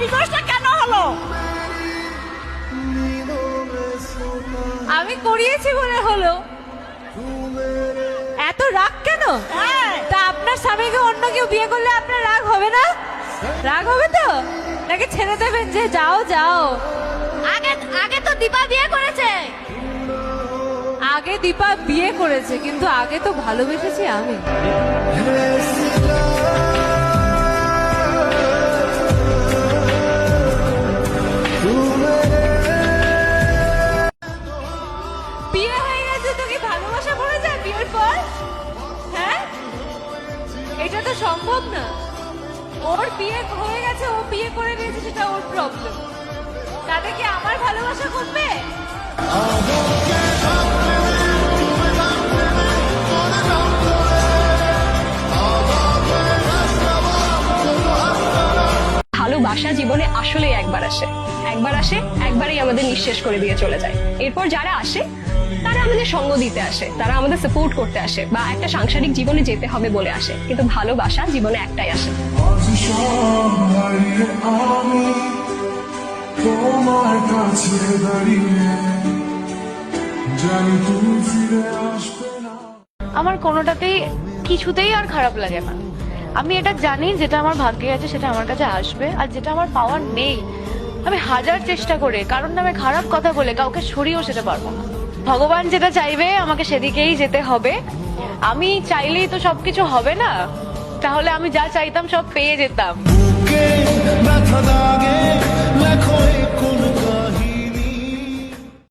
ডিভোর্সটা কেন হলো? আমি করিয়েছি বলে হলো। এত রাগ কেন? তা আপনার স্বামীকে অন্য কেউ বিয়ে করলে আপনার রাগ হবে না? রাগ হবে তো নাকি ছেড়ে দেবেন যে যাও যাও? আগে আগে তো দীপা বিয়ে করেছে। আগে দীপা বিয়ে করেছে, কিন্তু আগে তো ভালোবেসেছি আমি। বিয়ে হয়ে গেছে তো কি ভালোবাসা ভরে যায় বিয়ের পর? হ্যাঁ, এটা তো সম্ভব না। ওর বিয়ে হয়ে গেছে, ও বিয়ে করে নিয়েছে, সেটা ওর প্রবলেম। তাতে কি আমার ভালোবাসা কমবে? ভালোবাসা জীবনে আসলে একবার আসে, একবারই আমাদের নিঃশেষ করে দিয়ে চলে যায়। এরপর যারা আসে তারা আমাদের সঙ্গ দিতে আসে, তারা আমাদের সাপোর্ট করতে আসে, বা একটা সাংসারিক জীবনে যেতে হবে বলে আসে। কিন্তু ভালোবাসা জীবনে একটাই আসে। তোমার কাছে দাঁড়িয়ে জানি তুমি ফিরে আসবে না। আমার কোনোটাতেই কিছুতেই আর খারাপ লাগে না। আমি এটা জানি যেটা আমার ভাগ্যে আছে সেটা আমার কাছে আসবে, আর যেটা আমার পাওয়ার নেই আমি হাজার চেষ্টা করে কারণ নামে খারাপ কথা বলে কাউকে সরিয়েও সেটা পারবো না। ভগবান যেটা চাইবে আমাকে সেদিকেই যেতে হবে। আমি চাইলেই তো সবকিছু হবে না, তাহলে আমি যা চাইতাম সব পেয়ে যেতাম। বুকে ব্যথা দাগে